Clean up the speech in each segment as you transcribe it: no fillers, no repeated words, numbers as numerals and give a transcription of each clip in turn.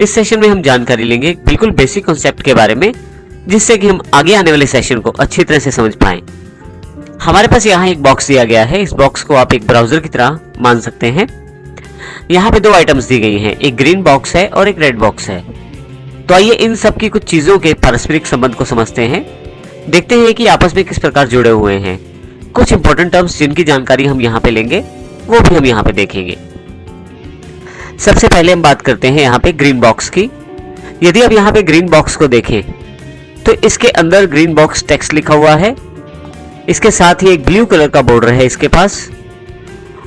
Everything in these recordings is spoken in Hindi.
इस सेशन में हम जानकारी लेंगे बिल्कुल बेसिक कॉन्सेप्ट के बारे में, जिससे कि हम आगे आने वाले सेशन को अच्छी तरह से समझ पाएं। हमारे पास यहाँ एक बॉक्स दिया गया है। इस बॉक्स को आप एक ब्राउजर की तरह मान सकते हैं। यहाँ पे दो आइटम्स दी गई हैं, एक ग्रीन बॉक्स है और एक रेड बॉक्स है। तो आइए इन सब की कुछ चीजों के पारस्परिक संबंध को समझते हैं, देखते हैं कि आपस में किस प्रकार जुड़े हुए हैं। कुछ इंपॉर्टेंट टर्म्स जिनकी जानकारी हम यहाँ पे लेंगे वो भी हम यहाँ पे देखेंगे। सबसे पहले हम बात करते हैं यहाँ पे ग्रीन बॉक्स की। यदि आप यहाँ पे ग्रीन बॉक्स को देखें तो इसके अंदर ग्रीन बॉक्स टेक्स्ट लिखा हुआ है। इसके साथ ही एक ब्लू कलर का बॉर्डर है इसके पास,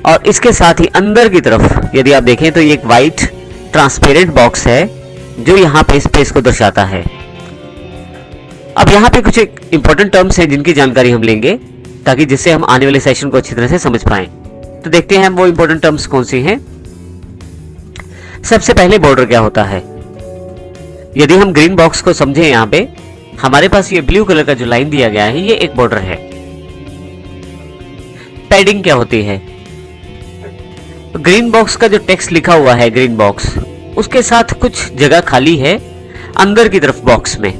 और इसके साथ ही अंदर की तरफ यदि आप देखें तो ये एक वाइट ट्रांसपेरेंट बॉक्स है जो यहाँ पे स्पेस को दर्शाता है। अब यहाँ पे कुछ एक इंपॉर्टेंट टर्म्स हैं जिनकी जानकारी हम लेंगे, ताकि जिससे हम आने वाले सेशन को अच्छी तरह से समझ पाएं। तो देखते हैं वो इंपॉर्टेंट टर्म्स कौन सी हैं। सबसे पहले बॉर्डर क्या होता है। यदि हम ग्रीन बॉक्स को समझें, यहाँ पे हमारे पास ये ब्लू कलर का जो लाइन दिया गया है ये एक बॉर्डर है। पैडिंग क्या होती है। ग्रीन बॉक्स का जो टेक्स्ट लिखा हुआ है ग्रीन बॉक्स, उसके साथ कुछ जगह खाली है अंदर की तरफ बॉक्स में,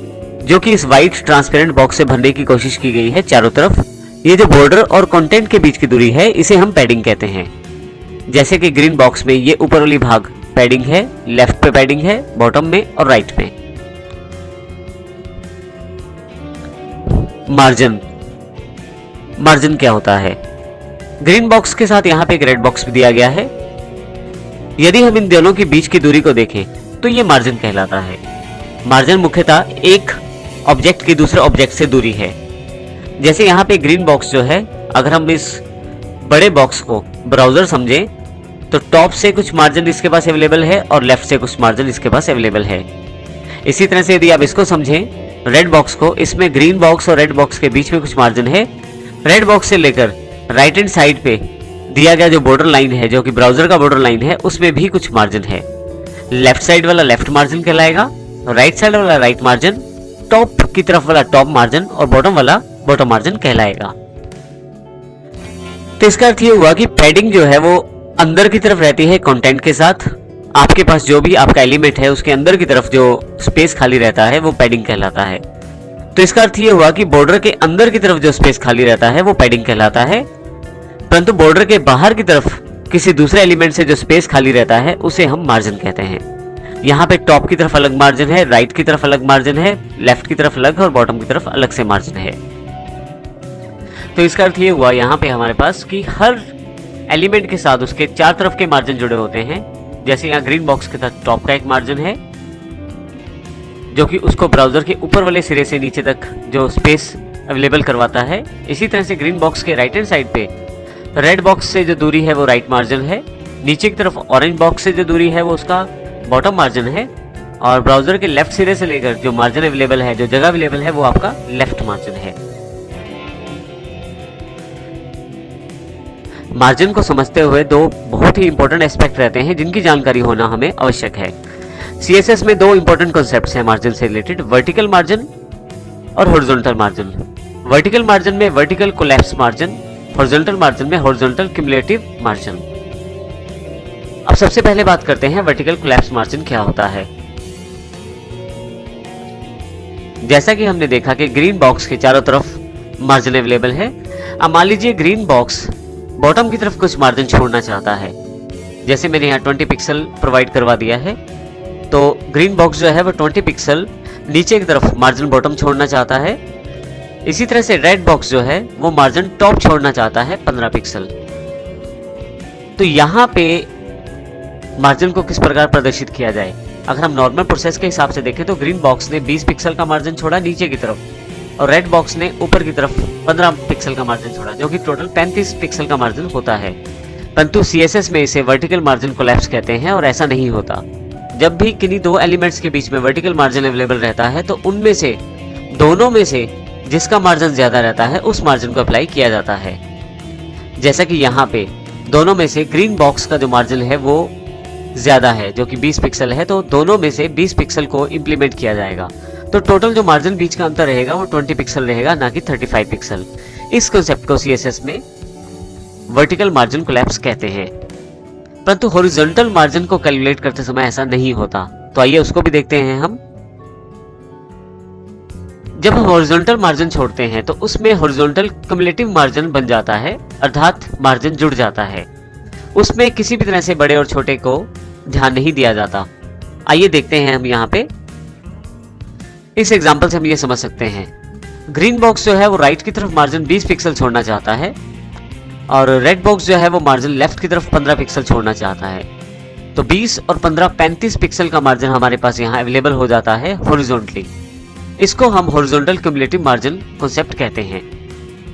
जो कि इस वाइट ट्रांसपेरेंट बॉक्स से भरने की कोशिश की गई है चारों तरफ। ये जो बॉर्डर और कंटेंट के बीच की दूरी है इसे हम पैडिंग कहते हैं। जैसे कि ग्रीन बॉक्स में ये ऊपर वाली भाग पैडिंग है, लेफ्ट पे पैडिंग है, बॉटम में और राइट में। मार्जिन, मार्जिन क्या होता है। ग्रीन बॉक्स के साथ यहाँ पे एक रेड बॉक्स भी दिया गया है। यदि हम इन दोनों के बीच की दूरी को देखें तो ये मार्जिन कहलाता है। मार्जिन मुख्यतः एक ऑब्जेक्ट की दूसरे ऑब्जेक्ट से दूरी है। जैसे यहाँ पे ग्रीन बॉक्स जो है, अगर हम इस बड़े बॉक्स को ब्राउजर समझें तो टॉप से कुछ मार्जिन इसके पास अवेलेबल है और लेफ्ट से कुछ मार्जिन इसके पास अवेलेबल है। इसी तरह से यदि आप इसको समझें रेड बॉक्स को, इसमें ग्रीन बॉक्स और रेड बॉक्स के बीच में कुछ मार्जिन है। रेड बॉक्स से लेकर राइट हैंड साइड पे दिया गया जो बॉर्डर लाइन है, जो कि ब्राउजर का बॉर्डर लाइन है, उसमें भी कुछ मार्जिन है। लेफ्ट साइड वाला लेफ्ट मार्जिन कहलाएगा, राइट साइड वाला राइट मार्जिन, टॉप की तरफ वाला टॉप मार्जिन और बॉटम वाला बॉटम मार्जिन कहलाएगा। तो इसका अर्थ ये हुआ कि पैडिंग जो है वो अंदर की तरफ रहती है कंटेंट के साथ। आपके पास जो भी आपका एलिमेंट है उसके अंदर की तरफ जो स्पेस खाली रहता है वो पैडिंग कहलाता है। तो इसका अर्थ ये हुआ कि बॉर्डर के अंदर की तरफ जो स्पेस खाली रहता है वो पैडिंग कहलाता है, परंतु बॉर्डर के बाहर की तरफ किसी दूसरे एलिमेंट से जो स्पेस खाली रहता है उसे हम मार्जिन कहते हैं। यहाँ पे टॉप की तरफ अलग मार्जिन है, राइट की तरफ अलग मार्जिन है, लेफ्ट की तरफ अलग और बॉटम की तरफ अलग से मार्जिन है। तो इसका अर्थ ये हुआ यहाँ पे हमारे पास कि हर एलिमेंट के साथ उसके चार तरफ के मार्जिन जुड़े होते हैं। जैसे यहाँ ग्रीन बॉक्स के साथ टॉप का एक मार्जिन है जो कि उसको ब्राउजर के ऊपर वाले सिरे से नीचे तक जो स्पेस अवेलेबल करवाता है। इसी तरह से ग्रीन बॉक्स के राइट हैंड साइड पे रेड बॉक्स से जो दूरी है वो राइट मार्जिन है, नीचे की तरफ ऑरेंज बॉक्स से जो दूरी है वो उसका बॉटम मार्जिन है, और ब्राउजर के लेफ्ट सिरे से लेकर जो मार्जिन अवेलेबल है, जो जगह अवेलेबल है, वो आपका लेफ्ट मार्जिन है। मार्जिन को समझते हुए दो बहुत ही इंपॉर्टेंट एस्पेक्ट रहते हैं जिनकी जानकारी होना हमें आवश्यक है। सीएसएस में दो इंपॉर्टेंट कॉन्सेप्ट्स हैं मार्जिन से रिलेटेड, वर्टिकल मार्जिन और हॉरिजॉन्टल मार्जिन। वर्टिकल मार्जिन में vertical collapse margin, horizontal margin में हॉरिजॉन्टल क्यूमुलेटिव मार्जिन। अब सबसे पहले बात करते हैं वर्टिकल कोलैप्स मार्जिन क्या होता है। जैसा कि हमने देखा कि ग्रीन बॉक्स के चारों तरफ मार्जिन अवेलेबल है। अब मान लीजिए ग्रीन बॉक्स बॉटम की तरफ कुछ मार्जिन छोड़ना चाहता है। जैसे मैंने यहाँ 20 पिक्सल प्रोवाइड करवा दिया है, तो ग्रीन बॉक्स जो है वो 20 पिक्सल नीचे की तरफ मार्जिन बॉटम छोड़ना चाहता है। इसी तरह से रेड बॉक्स जो है वो मार्जिन टॉप छोड़ना चाहता है 15 पिक्सल। तो यहाँ पे मार्जिन को किस प्रकार प्रदर्शित किया जाए। अगर हम नॉर्मल प्रोसेस के हिसाब से देखें तो ग्रीन बॉक्स ने 20 पिक्सल का मार्जिन छोड़ा नीचे की तरफ, और रेड बॉक्स ने ऊपर की तरफ 15 पिक्सल का मार्जिन छोड़ा, जो कि टोटल 35 पिक्सल का मार्जिन होता है। परंतु सीएसएस में इसे वर्टिकल मार्जिन कोलैप्स कहते हैं, और ऐसा नहीं होता। जब भी किन्हीं दो एलिमेंट्स के बीच में वर्टिकल मार्जिन अवेलेबल रहता है तो उनमें से दोनों में से जिसका मार्जिन ज्यादा रहता है उस मार्जिन को अप्लाई किया जाता है। जैसा कि यहाँ पे दोनों में से ग्रीन बॉक्स का जो मार्जिन है वो ज्यादा है, जो कि 20 पिक्सल है, तो दोनों में से 20 पिक्सल को इंप्लीमेंट किया जाएगा। तो टोटल जो मार्जिन बीच का अंतर रहेगा वो 20 पिक्सल रहेगा, ना कि 35 पिक्सल। इस कंसेप्ट को सीएसएस में वर्टिकल मार्जिन कोलैप्स कहते हैं। परंतु हॉरिजॉन्टल मार्जिन को कैलकुलेट करते समय ऐसा नहीं होता। तो आइए उसको भी देखते हैं हम। जब हम हॉरिजॉन्टल मार्जिन छोड़ते हैं तो उसमें हॉरिजॉन्टल क्युमुलेटिव मार्जिन बन जाता है, अर्थात मार्जिन जुड़ जाता है। उसमें किसी भी तरह से बड़े और छोटे को ध्यान नहीं दिया जाता। आइए देखते हैं हम यहाँ पे। इस एग्जांपल से हम ये समझ सकते हैं, ग्रीन बॉक्स जो है वो राइट की तरफ मार्जिन 20 पिक्सल छोड़ना चाहता है और रेड बॉक्स जो है वो मार्जिन लेफ्ट की तरफ 15 पिक्सल छोड़ना चाहता है। तो 20 और 15 35 पिक्सल का मार्जिन हमारे पास यहाँ अवेलेबल हो जाता है हॉरिजॉन्टली। इसको हम हॉरिजॉन्टल क्युमुलेटिव मार्जिन कॉन्सेप्ट कहते हैं।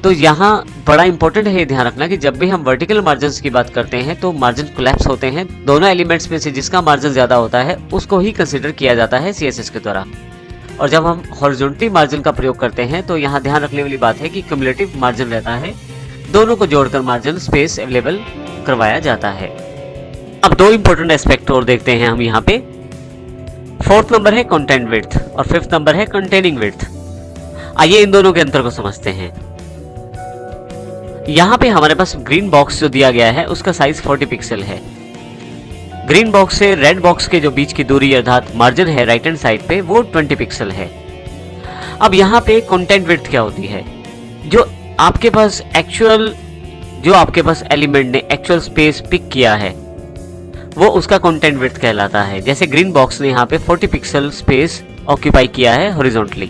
तो यहाँ बड़ा इंपॉर्टेंट है ये ध्यान रखना कि जब भी हम वर्टिकल मार्जिन की बात करते हैं तो मार्जिन कोलैप्स होते हैं। दोनों एलिमेंट्स में से जिसका मार्जिन ज्यादा होता है उसको ही कंसिडर किया जाता है CSS के द्वारा। और जब हम हॉरिजॉन्टल मार्जिन का प्रयोग करते हैं तो यहाँ ध्यान रखने वाली बात है कि क्युमुलेटिव मार्जिन रहता है, दोनों को जोड़कर मार्जिन स्पेस अवेलेबल करवाया जाता है। अब दो इंपॉर्टेंट एस्पेक्ट और देखते हैं हम यहाँ पे। फोर्थ नंबर है कंटेंट विड्थ और फिफ्थ नंबर है कंटेनिंग विड्थ। आइए इन दोनों के अंतर को समझते हैं। यहाँ पे हमारे पास ग्रीन बॉक्स जो दिया गया है उसका साइज 40 पिक्सल है। ग्रीन बॉक्स से रेड बॉक्स के जो बीच की दूरी अर्थात मार्जिन है राइट हैंड साइड पे वो 20 पिक्सल है। अब यहाँ पे कंटेंट विड्थ क्या होती है, जो आपके पास एलिमेंट ने एक्चुअल स्पेस पिक किया है वो उसका कंटेंट विड्थ कहलाता है। जैसे ग्रीन बॉक्स ने यहाँ पे 40 पिक्सल स्पेस ऑक्यूपाई किया है हॉरिजॉन्टली।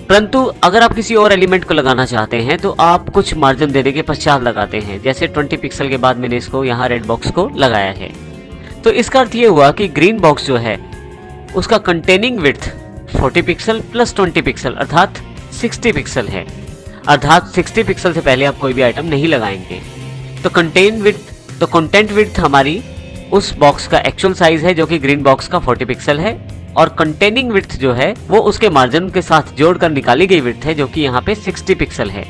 परंतु अगर आप किसी और एलिमेंट को लगाना चाहते हैं तो आप कुछ मार्जिन देने के पश्चात लगाते हैं। जैसे 20 पिक्सल के बाद मैंने इसको यहाँ रेड बॉक्स को लगाया है। तो इसका अर्थ ये हुआ कि ग्रीन बॉक्स जो है उसका containing width 40 pixel plus 20 pixel अर्थात 60 पिक्सल है। अर्थात 60 पिक्सल से पहले आप कोई भी आइटम नहीं लगाएंगे। तो कंटेंट विड्थ हमारी उस बॉक्स का एक्चुअल साइज है जो कि ग्रीन बॉक्स का 40 पिक्सल है, और कंटेनिंग विड्थ जो है वो उसके मार्जिन के साथ जोड़कर निकाली गई विड्थ है जो कि यहाँ पे 60 पिक्सल है।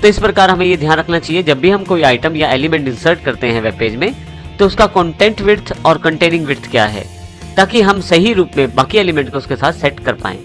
तो इस प्रकार हमें ये ध्यान रखना चाहिए जब भी हम कोई आइटम या एलिमेंट इंसर्ट करते हैं वेब पेज में तो उसका कंटेंट विड्थ और कंटेनिंग विड्थ क्या है, ताकि हम सही रूप में बाकी एलिमेंट को उसके साथ सेट कर पाएं।